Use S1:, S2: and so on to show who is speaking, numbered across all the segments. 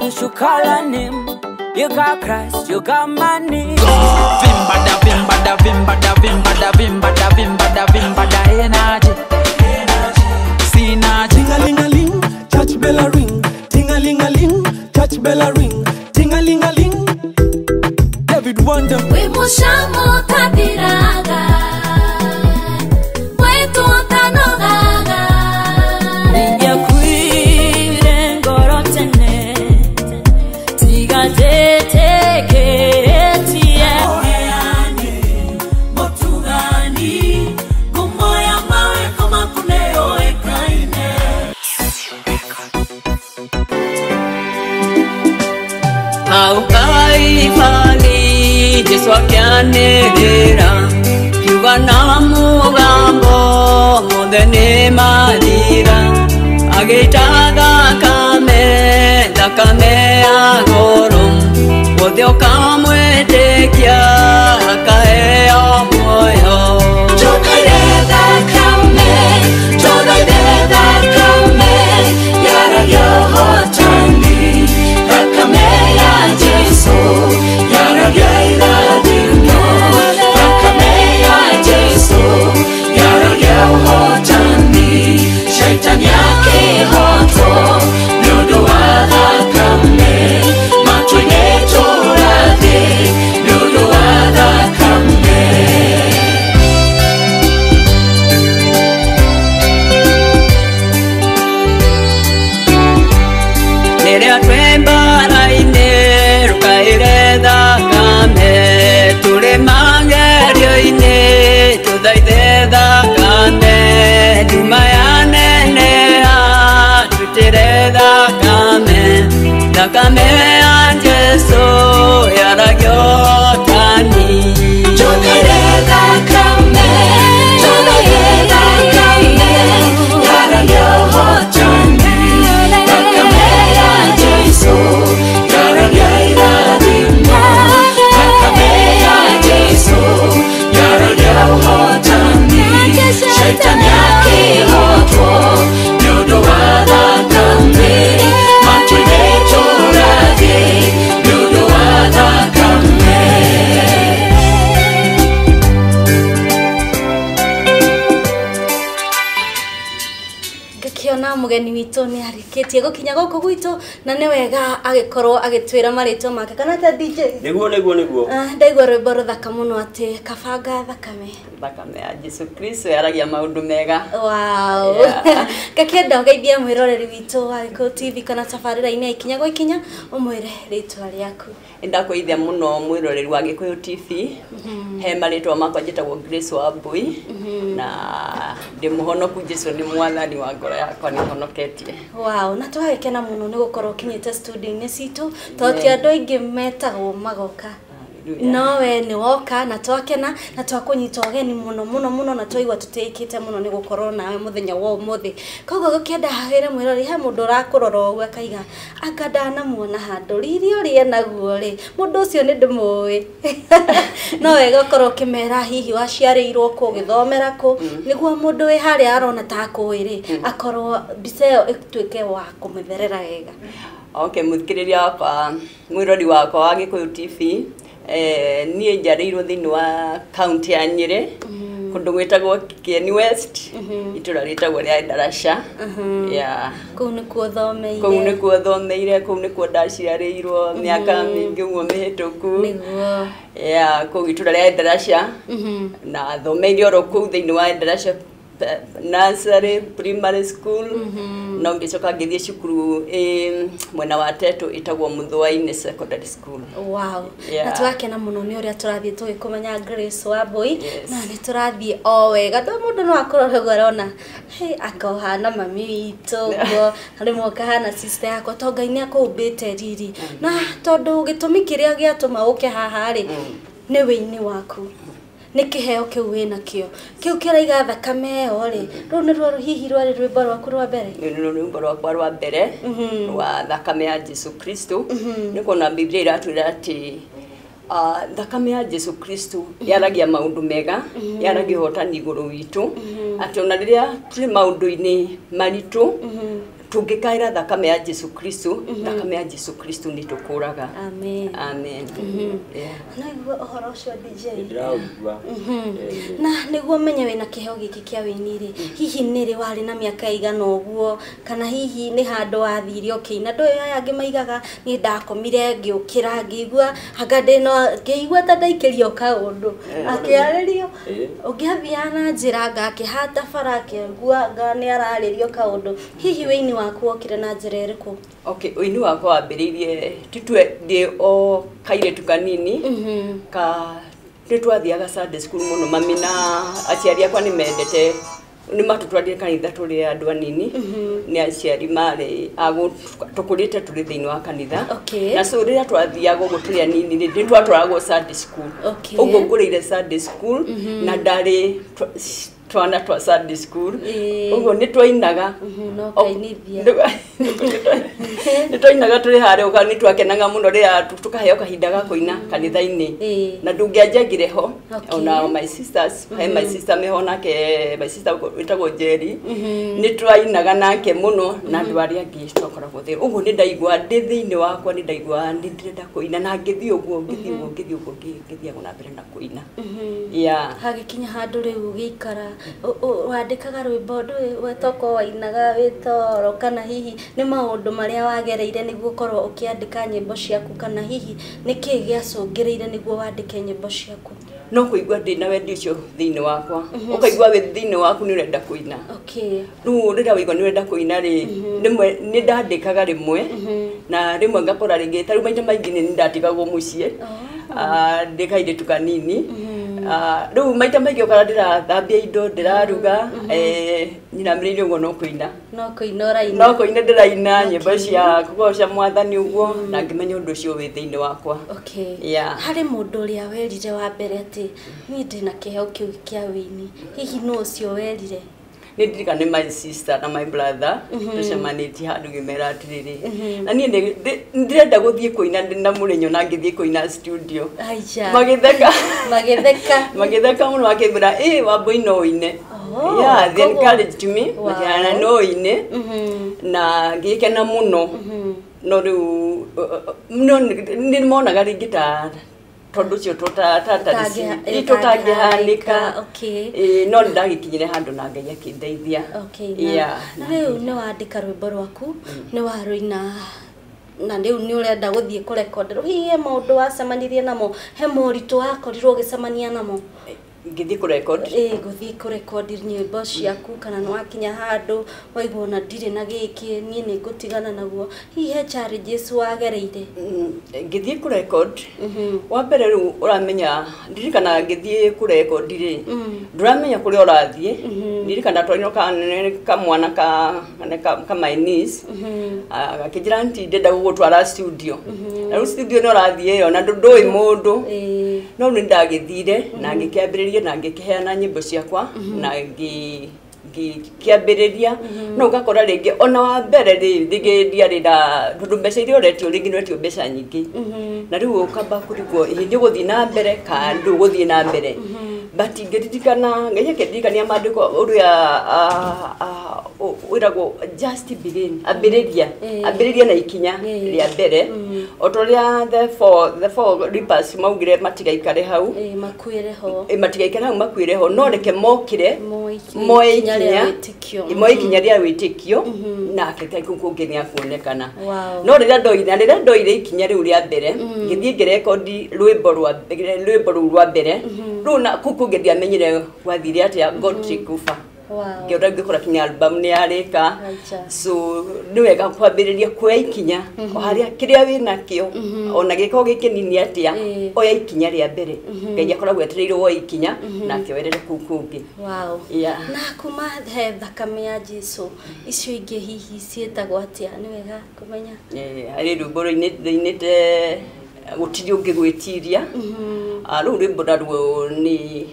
S1: You should call on him. You got Christ, you got money.
S2: Vimbada, vimbada, vimbada, vimbada, vimbada, vimbada, vimbada, energy. Synergy.
S3: Ting-a-ling-a-ling, church bell a ring. Ting-a-ling-a-ling, church bell a ring. Ting-a-ling-a-ling. David Wonder.
S4: We mushamo tapiraga. We tuantanogaga.
S1: Ninja kuire ngorotene. Tiga tete ketie.
S4: Oheane, motugani. Kumoya mawe kama kuneo ekaine.
S1: Aukai fali Jesu akianirira Kiuga na mugambo Muthene marira Agita thakame ya goro Wothe ukamwetekia akaheo moyo
S4: Jogaire thakame Yaragia hotani Thakame ya Jesu Yaragia iradino Thakame ya Jesu Yaragia hotani Shaitani yake hoto Nudu wa thakame Matwine torade Nudu wa thakame
S1: Nerea twembara-ine rukaire thakame turi magerio-ine tuthaithe thakame nduma yaneneha twitire thakame ya Jesu yaragio hotani
S4: Jogaire thakame Yaragia hotani Thakame ya Jesu Yaragia iradino Thakame ya Jesu Yaragia hotani Shaitani akihoto Nudu wa thakame Matwine torage Nudu wa thakame
S5: Gakiona mugeni witu ni arikitie gukinya guku gwitu na ni wega agikorwo agitwira maritwa make kana ta DJ
S6: Niguo.
S5: ndaigua rwimbo ruthaka muno ati kabanga thakame
S1: ya Jesu Kristo yaragia maundu mega
S5: wow gakienda ugeithie mwiroreri witu wa Gikuyu TV kana tabarira-ini ikinya gwikinya umwire ritwa riaku
S1: ndakuithia muno mwiroreri wa Gikuyu TV he maritwa makwa njitagwo Grace Wambui na ndi muhonoku Jesu ni mwathani wa ngoro yakwa ni honoketie
S5: wow na twagekena muno ni gukorwo kinyite studio-ini citu toti andu aingi metagwo magoka no we ni woka na twakena na twakunyita ogeni muno na twaigua tuteikite muno ni gukorwo nawe muthenya wa umuthi koguo gukienda hagire mwirori he mundu rakurora ugu akaiga anga ndanamuona handu riri uri naguo ri mundu ucio ni ndimui no wega ukorwo kimera hihi waciarirwo ku githomera ku niguo mundu wi hari arona ta kuiri akorwo mbica iyo ituike wa kumutherera wega
S1: okay muthikiriria wakwa mwirori wakwa wa Gikuyu TV niä njarä thiini wa kaunti ya Nyeri kundu gwitagwo Kieni West itura ritagwo ria Endarasha
S5: kuu nä kuo thomeire
S1: kuu nä kuo thomeire kuu nä kuo ndaciarĩirwo mĩaka mĩingĩ ũguo mĩhĩtũku kuu itura ria Endarasha na thomeire oro kuu thiini wa Endarasha nursery primary school no ngicoka ngithie cukuru mwena wa Teto itagwo Muthũa-inĩ secondary school
S5: wow na twakena muno ni uria turathie tugikumenya Grace Wambui na ni turathie o wega ndo mundu no akorwo gorona hey akohana mami witu go rimwe kahana sister yakwa tonga-ini akumbite riri na tondu gitumi kiria giatuma uke haha ri ni wĩini waku ni kiheo kiu wina kio kiu kiraiga thakame o ri ru ni rwo hihi rwari rwimbo rwaku rwa mbere
S1: ni rwimbo rwakwa rwa mbere rwa thakame ya Jesu Kristo ni kona Biblia iratwira ati thakame ya Jesu Kristo yaragia maundu mega yaragia hotani iguru witu ati ona riria turi maundu-ini maritu tungikaira thakame ya Jesu Kristo thakame ya Jesu Kristo ni tukuraga
S5: Amen.
S1: Amen.
S5: Na uhoro ucio DJ na niguo menye wina kiheo giki kia winiri hihi niri wari na miaka igana uguo kana hihi ni handu wathire okina ndo aya angi maigaga ni ndakomire ngiukira ngigua hanga ndino ngigua ta ndaikirio kaundu akiaririo ungiathia na njira ngakihata farake ngua ngani araririo kaundu hihi wini waku okire na njira iriku
S1: Okay, wini wako wambiririe tutwe ndi o kaire tukanini ka twathiaga Sunday school muno mami na aciari akwa ni mendete ni matutwarire kanitha turi andu anini ni aciari mari agu tukurite turi thiini wa kanitha na so rira twathiaga guturi anini ndi twatwaragwo Sunday school ugo ngurire Sunday school na ndari twana twa Sunday school ugo ni twainaga
S5: no kainithia
S1: ni twainaga turi hare ukani twakenaga muno ria tukaheo kahinda ga kuina kanitha-ini na ndungianjagire ho ona my sisters my sister mehona ke my sister witagwo Jerry ni twainaga nake muno na andu aria angi twakoragwo thiri ugo ni ndaigua ndi thiini wakwa ni ndaigua ndirenda kuina na ngithii uguo ngithii na mbere na kuina
S5: hagikinya handu riu gikara wandikaga rwimbo ndu wetoko wainaga witoro kana hihi ni maundu maria wagereire niguo korwo ukiandika nyimbo ciaku kana hihi niki giacungireire niguo wandike nyimbo ciaku
S1: no kuigua ndina wendi ucio thiini wakwa ukaigua we thiini waku ni urenda kuina nu rira wigwa ni urenda kuina ri ni ndandikaga rimwe na rimwe ngakora ringi taru maita maingi ni ndatigagwo mucie ndikaire tukanini riu maita maingi ukara ndirathambia indo ndiraruga nyina mriri uguo no kuina ndiraina nyimbo cia kugoca mwathani uguo na ngimenya undu ucio wi thiini wakwa
S5: hari mundu uria werire wa mbere ati ni ndina kiheo kiu kia wini hihi no ucio werire
S1: ni ndirikane my sister na my brother tucemanĩtie handũ ngĩmera atĩrĩrĩ na niĩ ndirenda gũthiĩ kũina na mũrenyo na ngĩthiĩ kũina studio magĩtheka mũno makĩmbĩra Wambui no ũine they encouraged me makĩana no ũine na ngĩkena mũno no rĩu nĩ monaga rĩngĩ ta tondu cio tutagihanika no ndagikinyire handu na Ngai akindeithia
S5: na riu ni wandika rwimbo rwaku ni waruina na riu ni urenda guthie kurekonderwo hihi maundu wacemanirie namo he moritu wakorirwo ugicemania namo
S1: ngithii kurecord
S5: guthii kurecord nyimbo ciaku kana no akinya handu waigwo na ndire na giki nie ni gutigana naguo hihi challenges wagereire
S1: ngithii kurecord wa mbere ru uramenya ndirikana ngithii kurecord ri nduramenya kuri urathie ndirikana twanyo ka mwana ka my niece akijira nti ndenda gugutwara studio na studio no urathie na ndoi mundu no ni ndagithire na ngikiambiriria na ngikiheana nyimbo ciakwa na kiambiriria no gakora ringi ona wa mbere ri ndiarira ndundu mbeca iria uretio ringi nretio mbeca nyingi na riu ukamba kurigwo hindi guthii na mbere kandu guthii na mbere but ngiririkana ngiririkania mandiko uria wiragwo just begin ambiriria na ikinya ria mbere otoria the four reapers maugire matigaikare hau matigaikare hau makwire ho no reke mokire moe ikinya ria witikio na keke kungenia kuonekana no rira ndoire ikinya riu ria mbere ngithii ngirekondi rwimbo rwa mbere riu na kuku ngedia menyire wathire atia God kufa ngiora ngikora kinya album ni arika so niwega kwambiriria kuoya ikinya o haria kiria wina kio ona giko gikinini atia oya ikinya ria mbere Ngai akoragwo etereire wo ikinya na kioerere kukungi na
S5: kuma he thakame ya Jesu icio ingi hihi cietagwo atia niwega kumenya
S1: ari rwimbo inite gutiri ungigwitiria riu rwimbo naruo ni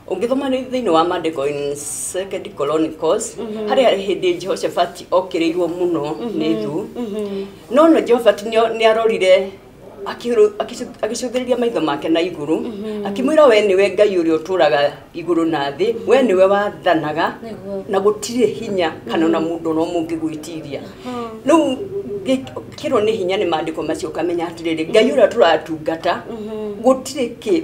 S1: ungithoma thiini wa mandiko in 2 Chronicles hari hindi Jehoshaphat okireirwo muno ni thu no Jehoshaphat ni arorire akicũthĩrĩria maitho make na igũrũ akĩmwĩra we nĩwe Ngai ũrĩa ũtũraga igũrũ na thĩ we nĩwe wathanaga na gũtirĩ hinya kana na mũndũ no mũngĩgwĩtiria rĩu kĩro nĩ hinya nĩ maandĩko macio kamenya atĩrĩrĩ Ngai ũrĩa tũratungata gũtirĩ kĩ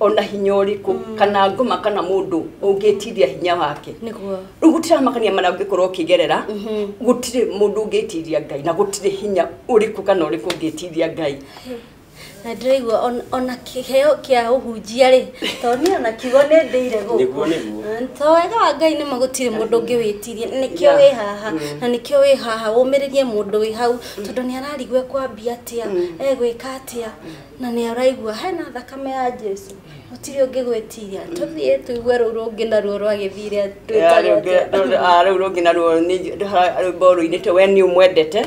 S1: ona hinya ũrĩkũ kana ngoma kana mũndũ ũngĩtiria hinya wake rĩu gũtiramakania marĩa ũngĩkorwo ũkĩgerera gũtirĩ mũndũ ũngĩtiria Ngai na gũtirĩ hinya ũrĩkũ kana ũrĩkũ ũngĩtiria Ngai
S5: na ndĩraigua ona kĩheo kĩa ũhunjia rĩ tondũ ona kiugo nĩ ndĩire gũkũ to wega wa Ngai nĩ magũtirĩ mũndũ ũngĩwĩtiria nĩkĩo wĩ haha na nĩkĩo wĩ haha ũmĩrĩrie mũndũ wĩ hau tondũ nĩ ararigwo kwambia atĩa egwĩka atĩa na nĩ araigua hena thakame ya Jesu gũtirĩ ũngĩgwĩtiria tũthiĩ tũigue rũu rũngĩ naruo rwagĩthire
S1: rũu rũngĩ naruo nĩ rwĩmbo rũinĩte we nĩ ũmwendete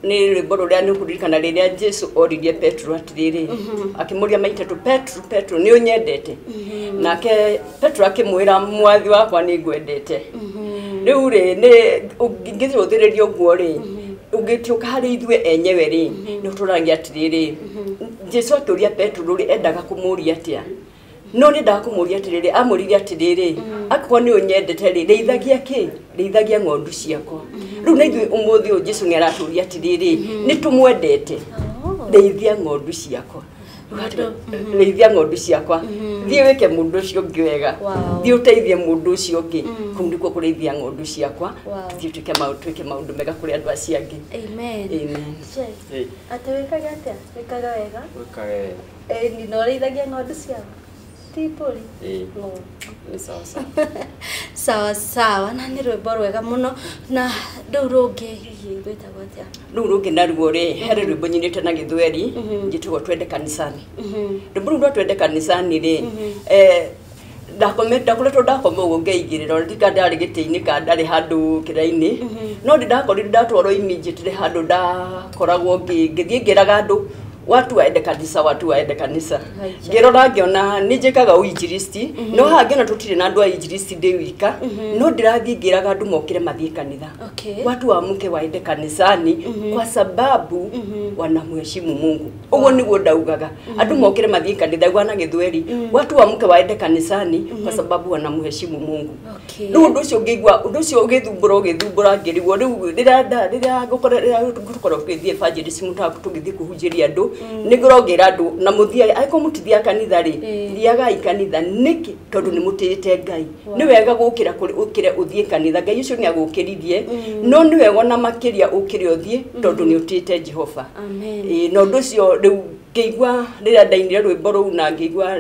S1: nĩ rwĩmbo rũrĩa nĩ ũkũririkana rĩrĩa Jesu oririe Petro atĩrĩrĩ akĩmũria maitatu Petro nĩ ũnyendete nake Petro akĩmwĩra mwathi wakwa nĩ ngwendete rĩu rĩ nĩ ũngĩthĩrĩria ũguo rĩ ũngĩtioka harĩ ithuĩ enyewe rĩ nĩ tũragia atĩrĩrĩ Jesu akĩũria Petro rũrĩ endaga kũmũria atĩa no nĩ ndaga kũmũria atĩrĩrĩ amũrire atĩrĩrĩ akorwo nĩ ũnyendete rĩ rĩithagia ng'ondu ciakwa rĩu na ithuĩ ũmũthĩ ũyũ Jesu nĩ aratũria atĩrĩrĩ nĩ tũmwendete rĩithia ng'ondu ciakwa rĩithia ng'ondu ciakwa thiĩ wĩke mũndũ ũcio ũngĩ wega thiĩ ũteithie mũndũ ũcio ũngĩ kũu nĩkuo kũrĩithia ng'ondu ciakwa thiĩ twĩke maũndũ mega kũrĩ andũ acio angĩ
S5: atĩ wĩkaga atĩa wĩkaga wega nĩ ũrĩithagia ng'ondu ciao tipoli sawa na nĩ rwĩmbo rwega mũno na rũu rũngĩ hihi rwĩtagwo atĩa
S1: rũu rũngĩ naruo rĩ harĩ rwĩmbo nyinĩte na Gĩthweri njĩtagwo twende kanisani rwĩmbo rũu rwa twende kanisani rĩ ndakoretwo ndakoma ũguo ngeigĩrĩra ndika ndarĩ gĩtĩ-inĩ kana ndarĩ handũ kĩraĩ-inĩ no ndakorire ndatwarwo immediately handũ ndakoragwo ngĩthiĩ ngĩraga andũ watu waende kanisa ngĩrora ngĩona nĩ njĩkaga uinjilisti no haha ngĩona tũtirĩ na andũ a injilisti ndĩ wika no ndĩrathiĩ ngĩraga andũ mokĩre mathiĩ kanitha watu waamke waende kanisani kwa sababu wanamheshimu Mungu ũguo nĩguo ndaugaga andũ mokĩre mathiĩ kanitha gwana Gĩthweri watu waamke waende kanisani kwa sababu wanamheshimu Mungu rĩu ũndũ ũcio ngĩigua ũndũ ũcio ũgĩthumbũra ngĩrigwo rĩu rĩrĩa ngũkorwo tũgĩthiĩ evangelism tũgĩthiĩ kũhunjĩria andũ nĩngorogera andũ na mũthia aiko mũtithia kanitha rĩ thiagai kanitha nĩkĩ tondũ nĩ mũtĩĩte Ngai nĩ wega gũkĩra ũkĩre ũthiĩ kanitha Ngai ũcio nĩ agũkĩrithie no nĩ wega na makĩria ũkĩre ũthiĩ tondũ nĩ ũtĩĩte Jehova na ũndũ ũcio rĩu ngĩigua rĩrĩa ndainire rwĩmbo rũu na ngĩigua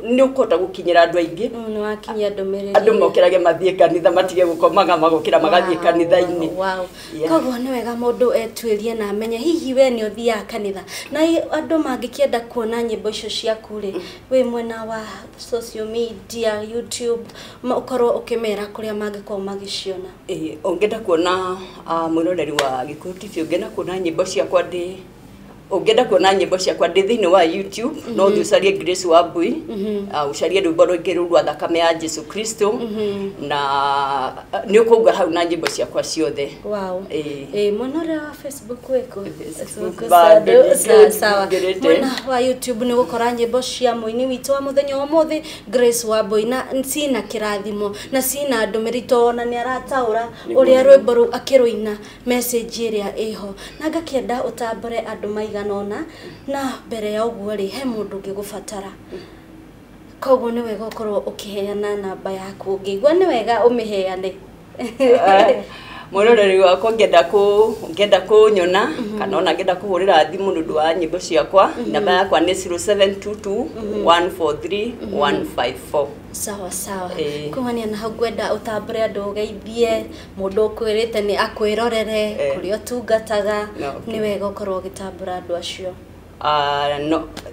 S1: nĩ ũkũhota gũkinyĩra andũ aingĩ
S5: nĩ wakinyia ndũmĩrĩri
S1: andũ mokĩrage mathiĩ kanitha matige gũkomaga magũkĩra magathiĩ kanitha-inĩ
S5: koguo nĩ wega mũndũ etuĩrie na amenye hihi we nĩ ũthiaga kanitha na andũ mangĩkĩenda kuona nyĩmbo icio ciaku rĩ wĩ mwena wa social media YouTube ũkorwo ũkĩmera kũrĩa mangĩkorwo magĩciona
S1: ũngĩenda kuona mwĩroreri wa Gĩkũyũ TV ũngĩenda kuona nyĩmbo ciakwa ũngĩenda kuona nyĩmbo ciakwa ndĩ thĩinĩ wa YouTube no ũthiĩ ũcarie Grace Wambui ũcarie rwĩmbo rũngĩ rũu rwa thakame ya Jesu Kristo na nĩ ũkũigua hau na nyĩmbo ciakwa ciothe
S5: mwena ũrĩa wa Facebook wĩkũ sawa mwena wa YouTube nĩ gũkora nyĩmbo cia mũini witũ wa mũthenya wa ũmũthĩ Grace Wambui na cina kĩrathimo na cina ndũmĩrĩri tondũ nĩ arataũra ũrĩa rwĩmbo rũu akĩrũina message ĩrĩa ĩho na ngakĩenda ũtambũre andũ maiga nona na mbere ya ũguo rĩ he mũndũ ũngĩgũbatara koguo nĩ wega ũkorwo ũkĩheana namba yaku ũngĩigua nĩ wega ũmĩheane
S1: mwĩroreri wakwa ngenda kũnyona kana ona ngenda kũhũrĩra thimũ nĩ ũndũ wa nyĩmbo ciakwa namba yakwa nĩ 0722143154
S5: sawa kumania na hau ngwenda ũtambũre andũ ũgeithie mũndũ ũkwĩrĩte nĩ akwĩrorere kũrĩa ũtungataga nĩ wega ũkorwo ũgĩtambũra andũ acio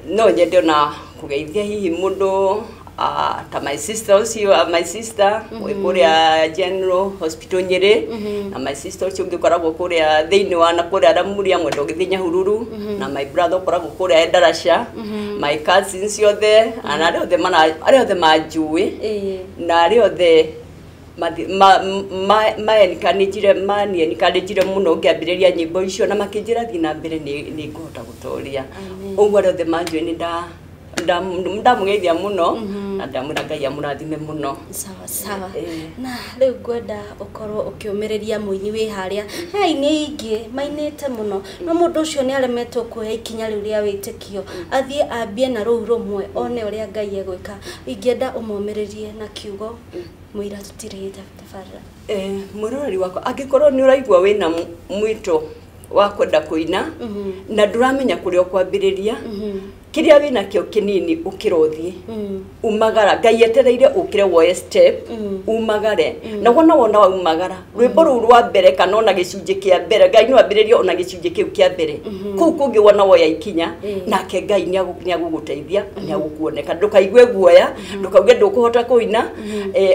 S1: no nyende ona kũgeithia hihi mũndũ ta my sister kũrĩa General Hospital Nyeri na my sister ũcio ũngĩkoragwo kũrĩa thĩinĩ wa na kũrĩa Ramuria mwenda ũgĩthiĩ Nyahururu na my brother ũkoragwo kũrĩa Endarasha my cousins othe na arĩa othe manjũĩ na arĩa othe encourage muno ngiambiriria nyimbo icio na makinjira thi na mbere ni ngũhota gũtoria ũguo rĩothe manjũĩ nĩ ndamugeithia muno na ndamwĩra Ngai amũrathime muno.
S5: Sawa na rĩu ngwenda ũkorwo ũkĩũmĩrĩria mũini wĩ harĩa hainĩ ingĩ mainĩte muno no mũndũ ũcio nĩ aremetwo kuoya ikinya rĩu rĩa wĩtĩkio athiĩ ambie na rũu rũmwe one ũrĩa Ngai egwĩka. Ingĩenda ũmũmĩrĩrie na kiugo mũira tũtirĩ tabarĩra.
S1: Mũroreri wakwa angĩkorwo nĩ ũraigua wĩna mwĩto wa kwenda kũina na ndũramenya kũrĩa ũkwambĩrĩria kiria wina kio kinini ukirothie umagara Ngai etereire ukire woe step umagare na wona umagara rwimbo ru rwa mbere kana ona gicunje kia mbere Ngai no ambiririo ona gicunje kiu kia mbere kuu kungi wona woya ikinya nake Ngai ni aguguteithia ni agukuoneka ndukaigue guoya ndukauge ndukuhota kuina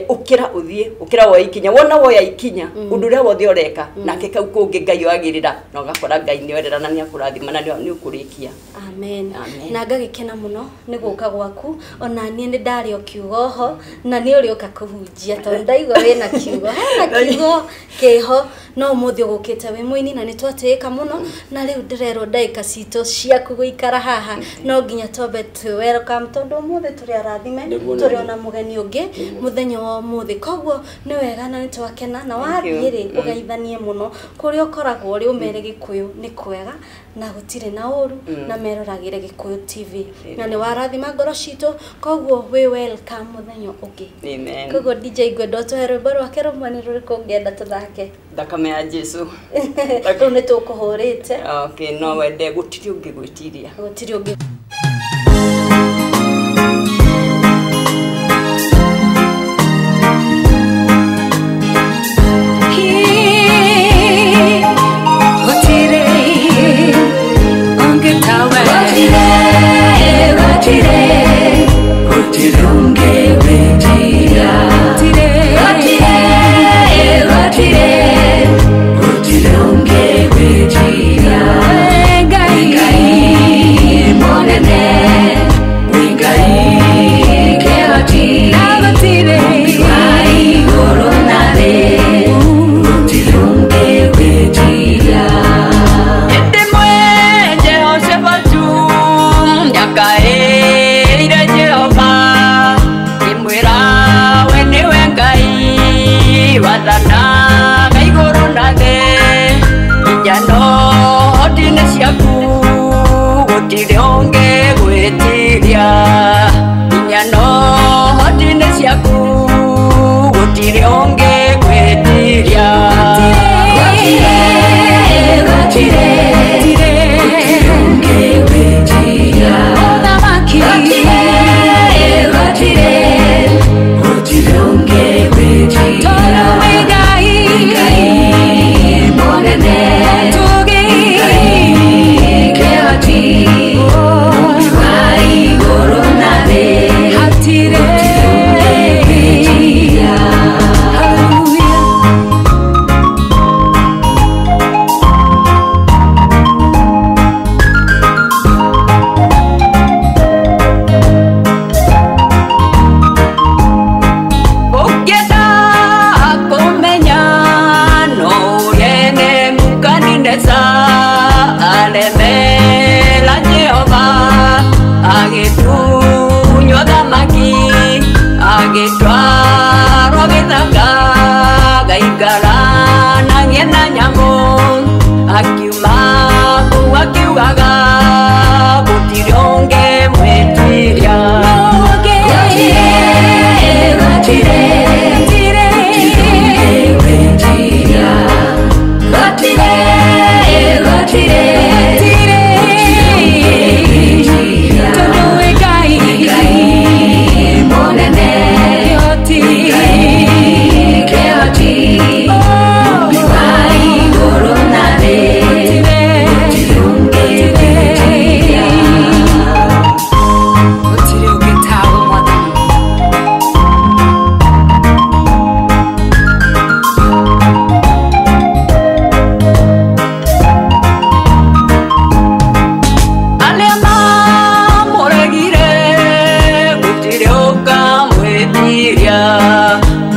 S1: ukira uthie ukira woya ikinya wona woya ikinya undu ria wothe ureka nake kau kungi Ngai agirira na ugakora Ngai ni werera na ni akurathima na ni ukurikia.
S5: Amen. Na ngagikena muno ni guka gwaku ona nie ni ndari o kiugo ho na ni uri uka kuhunjia to ndaigwa wina kiugo hena kiugo keho no muthi gukite we muini na ni twateka muno na riu ndirero ndaika cito ciaku guikara haha no nginya tobe to welcome tondu muthi turi arathime turi ona mugeni ungi muthenya wa muthi koguo ni wega na ni twakena na wathire ugaithanie muno kuri ukoragwo uri umere Gikuyu ni kwega na gutire na uru na meroragire Gikuyu TV na ni warathima ngoro citu koguo we welcome muthenya ungi.
S1: Amen.
S5: Koguo DJ Gwendo tweru baro akero mwana ruriko ngenda tuthake
S1: thakame ya Jesu
S5: tu ni tukuhurite.
S1: Okay, no wende gutiri ungi gwitiria
S5: gutiri ungi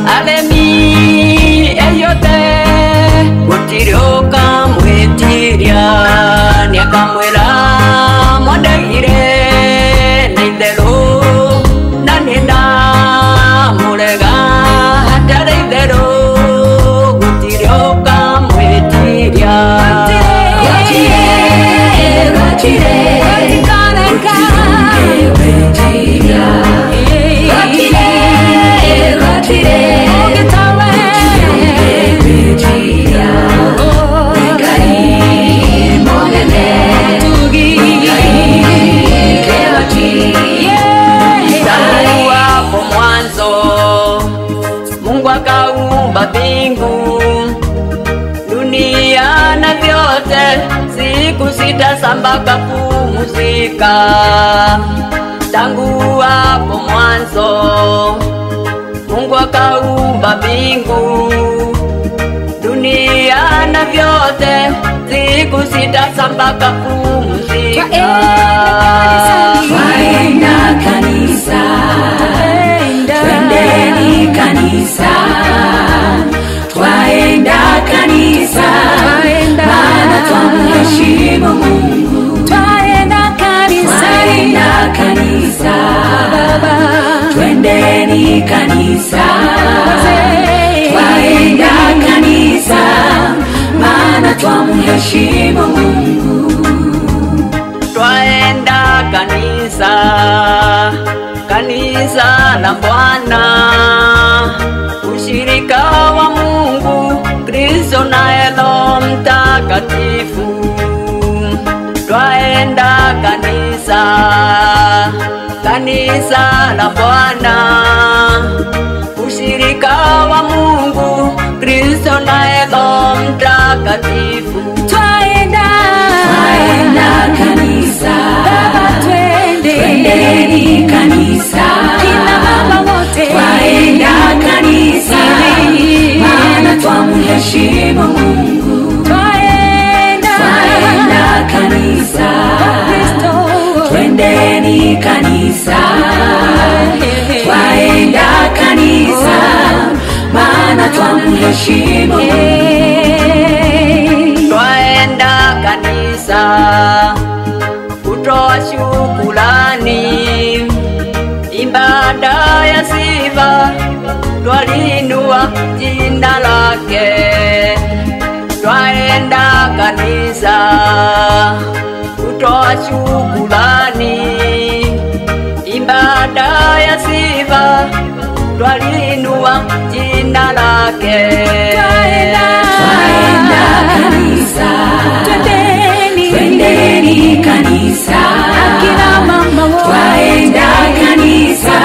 S1: Alemi mbingu, dunia na vyote, siku sita samba kapumzika. Tangu hapo mwanzo Mungu akaumba mbingu, dunia na vyote, siku sita samba kapumzika.
S4: Twaenda kanisa, twendeni kanisa, twaenda kanisa, maana twamheshimu Mungu. Twaenda kanisa, twendeni kanisa, twaenda kanisa, maana twamheshimu Mungu.
S1: Twaenda kanisa, kanisa la Bwana, ushirika wa Mungu, Kristo na Roho Mtakatifu. Twaenda kanisa, kanisa la Bwana, ushirika wa Mungu, Kristo na Roho Mtakatifu.
S4: Twaenda kanisa, twendeni kanisa, kina baba wote. Twaenda kanisa, maana twamheshimu Mungu. Twaenda kanisa, twendeni kanisa, twaenda kanisa, maana twamheshimu Mungu.
S1: Twaenda kanisa, kutoa shukrani, ibada ya sifa, twalinua jina lake. Twaenda kanisa, kutoa shukrani, ibada ya sifa, twalinua jina lake.
S4: Twaenda kanisa, twendeni kanisa, akina mama wote. Twaenda kanisa,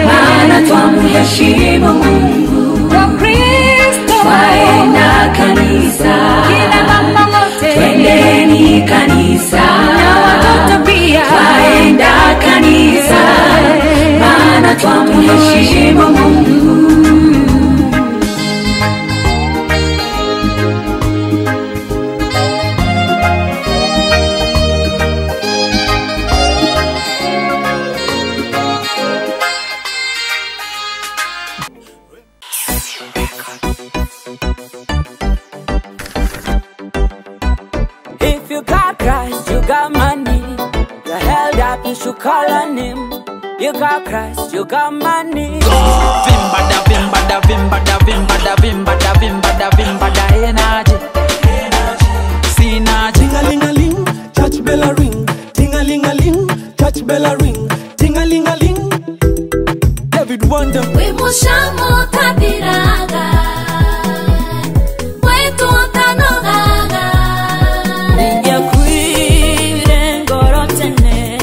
S4: maana twamheshimu Mungu. Kwa Kristo twaenda kanisa, kina mama wote. Twendeni kanisa, na watoto pia. Twaenda kanisa, maana twamheshimu Mungu.
S6: If you got Christ, you got money. You're held up, you should call on him. You got Christ, you got money.
S2: Vimba da vimba da vimba da vimba da vimba da vimba da vimba da energy. Synergy.
S3: Ting-a-ling-a-ling, church bell a ring. Ting-a-ling-a-ling, church bell a ring. Ting-a-ling-a-ling. David Wonder.
S4: We mushamo tabiraga, wetu tanogaga.
S6: Ninja kwire ngorotene,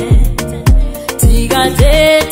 S6: tigate